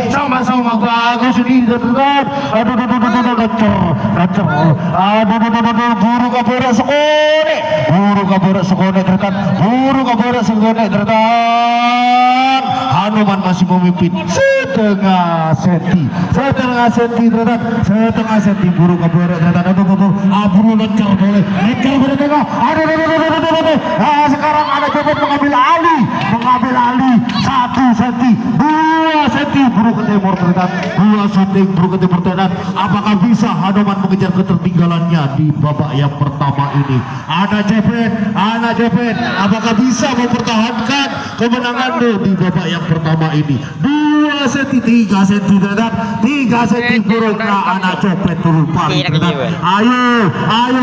Sama-sama bagus ini terdekat. Buru kapora sekone. Buru kapora sekone terdekat. Buru kapora sekone terdekat. Hanuman masih memimpin setengah senti terdekat. Setengah senti buru kapora terdekat. Buru lancar boleh. Lancar boleh tengah. Sekarang ada coba mengambil alih 1 senti 2 senti buru ke timur terdekat 2 senti buru ke timur terdekat. Apakah bisa Hanuman mengejar ketertinggalannya di babak yang pertama ini? Ana Cepet apakah bisa mempertahankan kemenangannya di babak yang pertama ini? 2 senti 3 senti terdekat 3 senti buru ke Ana Cepet turun paling terdekat. Ayo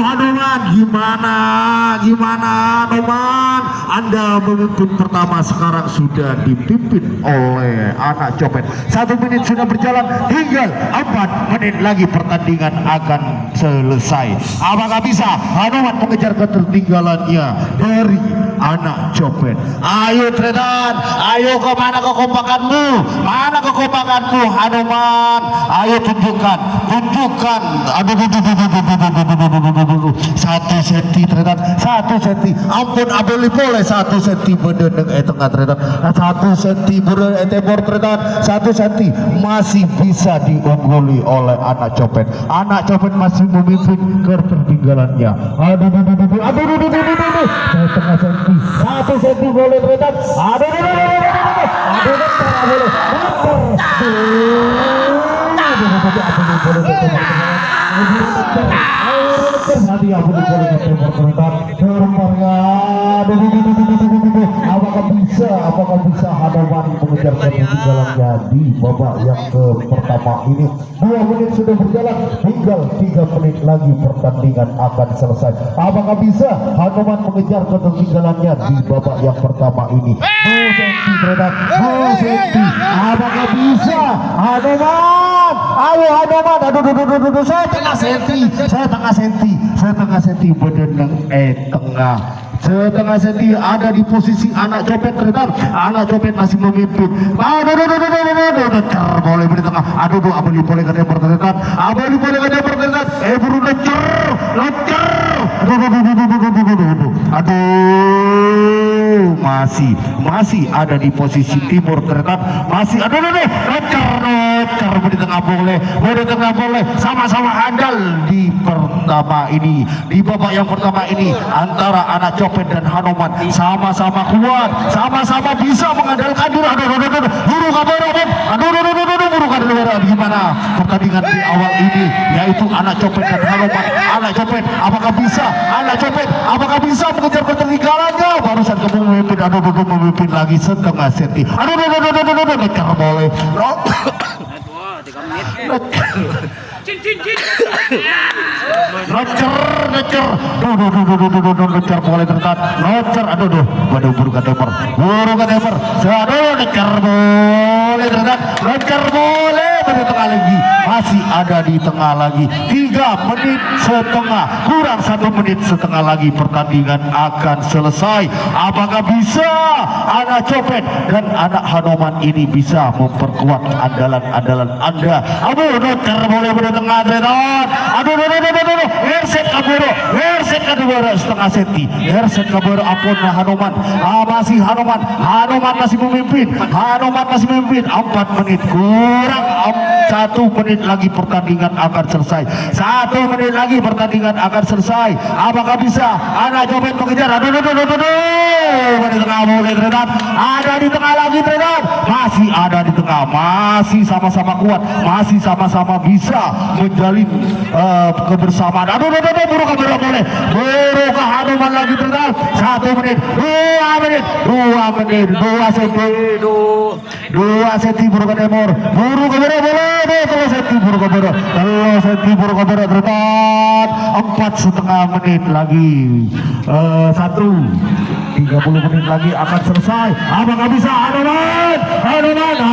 Hanuman, gimana Hanuman? Anda memimpin pertama, sekarang sudah dipimpin oleh Anak Copet. 1 menit sudah berjalan, tinggal 4 menit lagi pertandingan akan selesai. Apakah bisa Hanuman mengejar ketertinggalannya dari Anak Copet? Ayo Tretan, ayo kemana kekompakanmu? Mana kekompakanmu Hanuman? Ayo tunjukkan. Aduh, 1 senti Tretan, 1 senti. Ampun boleh 1 senti bedeng tengah Tretan. 1 senti bedeng tembor Tretan. 1 senti masih bisa diungguli oleh Anak Copet. Anak Copet masih memimpin ketertinggalannya. Aduh, setengah senti, 1 senti boleh Tretan. Aduh, apakah bisa Hanuman mengejar ketertinggalannya di babak yang pertama ini? 2 menit sudah berjalan, tinggal 3 menit lagi pertandingan akan selesai. Apakah bisa Hanuman mengejar ketertinggalannya di babak yang pertama ini? 2 senti terdekat, 2 senti. Apakah bisa Hanuman? Ayo Hanuman, aduh, setengah senti bedeng tengah. Setengah senti ada di posisi Anak Copet terdekat. Anak Copet masih memimpin. Boleh beri tengah. Aduh, Abeli boleh ke tempat terdekat. Buru lancar. Aduh, masih ada di posisi timur terdekat. Masih lancar beri tengah boleh. Sama-sama andal di pertama ini. Di babak yang pertama ini antara Anak Copet dan Hanuman sama-sama kuat, sama-sama bisa mengandalkan diri. Buru kabur, gimana pertandingan di awal ini, yaitu Anak Copet dan Hanuman. Anak Copet apakah bisa mengejar ketertinggalannya? Barusan kamu memimpin lagi setengah senti. Lancar boleh. Lancar boleh terdekat. Waduh, buru ke temper. Lancar boleh pada tengah lagi. Masih ada di tengah lagi. 3 menit setengah, kurang 1 menit setengah lagi pertandingan akan selesai. Apakah bisa Anak Copet dan Anak Hanuman ini bisa memperkuat andalan Anda? Lancar boleh pada tengah Tretan. Herset kabur setengah senti. Herset kabur, ampun Hanuman. Masih Hanuman masih memimpin. 4 menit kurang 1 menit lagi pertandingan akan selesai. 1 menit lagi pertandingan akan selesai. Apakah bisa Anak Copet mengejar? Di tengah boleh Tretan. Ada di tengah lagi Tretan. Masih ada di tengah. Masih sama-sama kuat. Masih sama-sama bisa menjalin kebersamaan. Buru kabur boleh. ke Hanuman lagi terkenal 1 menit 2 menit 2 menit 2 senti 2 senti buru ke timur boleh 3 senti buru ke barat 3 senti buru ke barat terdekat 4,5 menit lagi 30 menit lagi akan selesai. Apakah bisa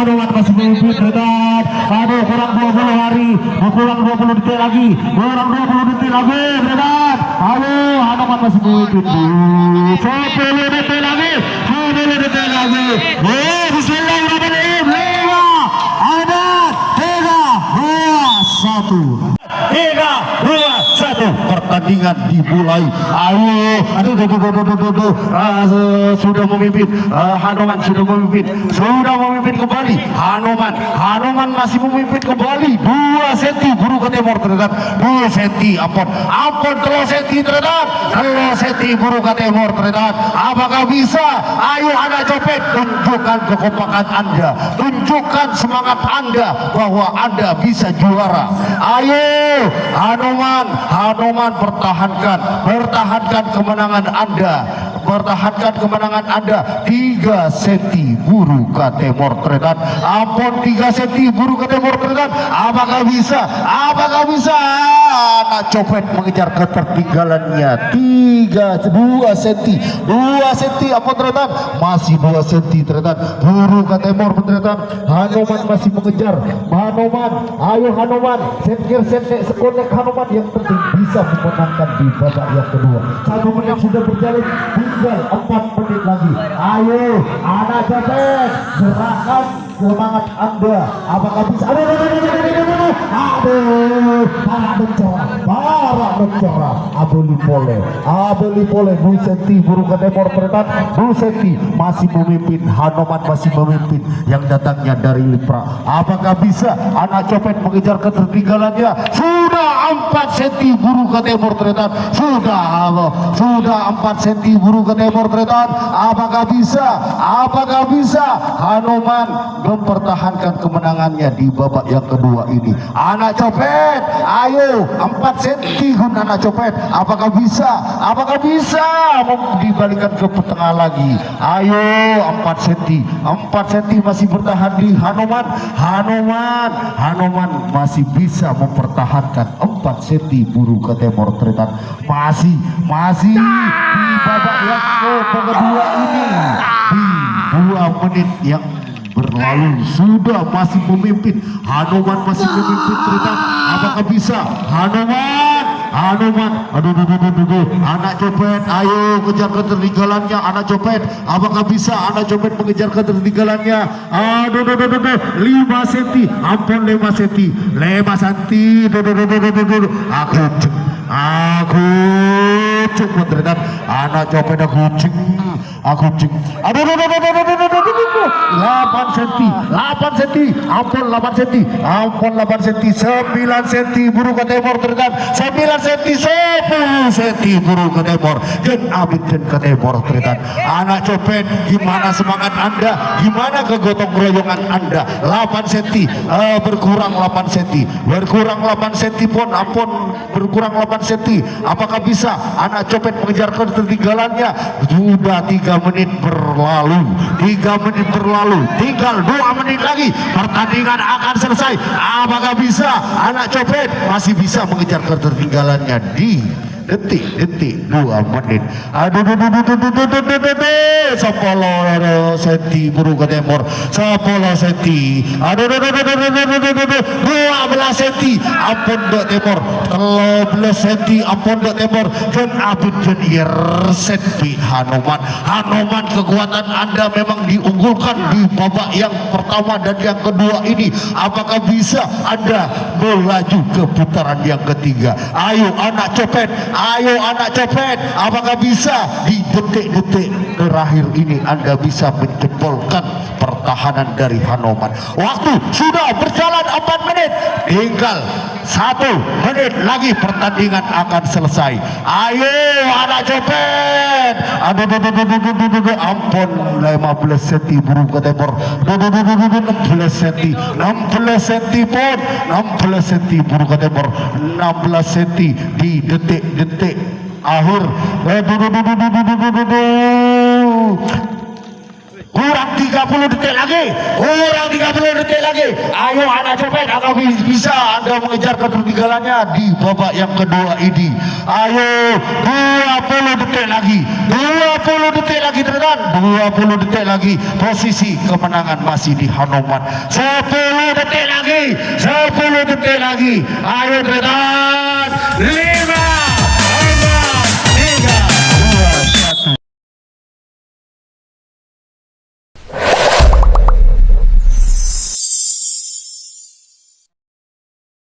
Hanuman masih memimpin terdekat. Aduh, kurang 20 hari, kurang 20 detik lagi terdekat. Aduh, Hanuman masih memimpin 10 detik lagi. Bismillahirrahmanirrahim. 5 4 3 2 1 3 2 1 pertandingan dimulai. Aduh sudah memimpin. Hanuman sudah memimpin kembali. Hanuman masih memimpin kembali 2 senti buru ke timur terdekat 2 senti ampun 3 senti terdekat 3 senti buru ke timur terdekat. Apakah bisa? Ayo anak copet, tunjukkan kekompakan Anda, tunjukkan semangat Anda bahwa Anda bisa juara. Ayo Hanuman pertahankan kemenangan Anda 3 senti buru ke timur terdekat. Ampun 3 senti buru ke timur terdekat. Apakah bisa? Anak copet mengejar ketertinggalannya 2 senti ampun terdekat. Masih 2 senti terdekat buru ke timur terdekat. Hanuman masih mengejar. Ayo Hanuman, sekonek Hanuman yang penting bisa memenangkan di babak yang kedua. 1 menit sudah berjalan, tinggal 4 menit lagi. Ayo anak copet, serahkan semangat Anda. Apakah bisa? Para mencora. Abeli pole 2 senti buru ke timur terdekat 2 senti masih memimpin. Hanuman masih memimpin yang datangnya dari Lipra. Apakah bisa anak copet mengejar ketertinggalannya? Sudah 4 senti buru ke timur terdekat. Sudah 4 senti buru ke timur terdekat. Apakah bisa Hanuman mempertahankan kemenangannya di babak yang kedua ini? Anak copet, ayo 4 senti anak copet. Apakah bisa dibalikan ke tengah lagi? Ayo 4 senti masih bertahan di Hanuman masih bisa mempertahankan 4 senti buru ke timur terdekat. Masih di babak yang kedua ini di 2 menit yang berlalu sudah masih memimpin. Hanuman masih memimpin terdekat. Apakah bisa Hanuman aduh anak copet, ayo kejar ketertinggalannya anak copet. Apakah bisa anak copet mengejar ketertinggalannya? Aduh 5 senti ampun 5 senti aku cukup terdekat. Anak copet aku cing aduh 8 senti ampun 8 senti 9 senti buru ke timur terdekat 9 senti 10 senti buru ke timur dan abitkan ke timur terdekat. Anak copet, gimana semangat Anda, gimana kegotong royongan Anda? 8 senti berkurang 8 senti pun ampun berkurang 8 senti. Apakah bisa anak copet mengejar ketertinggalannya? Sudah 3 menit berlalu tinggal 2 menit lagi pertandingan akan selesai. Apakah bisa anak copet masih bisa mengejar ketertinggalannya di detik 2 menit. Aduh 10 senti buru ke timur 10 senti aduh 12 senti ampun dek timur 13 senti ampun dek timur dan abid jenier senti Hanuman kekuatan Anda memang diunggulkan di babak yang pertama dan yang kedua ini. Apakah bisa Anda melaju ke putaran yang ketiga? Ayo anak copet, apakah bisa di detik-detik terakhir ini Anda bisa menjebolkan pertahanan dari Hanuman? Waktu sudah berjalan 4 menit, tinggal 1 menit lagi pertandingan akan selesai. Ayo anak copet, ampun 15 senti buru ke timur 16 senti pun 16 senti buru ke timur 16 senti di detik-detik akhir. Kurang 30 detik lagi. Kurang 30 detik lagi. Ayo anak cepet, Anda bisa Anda mengejar ketertinggalannya di babak yang kedua ini. Ayo 20 detik lagi. 20 detik lagi teman. 20 detik lagi. Posisi kemenangan masih di Hanoman. 10 detik lagi. 10 detik lagi. Ayo teman.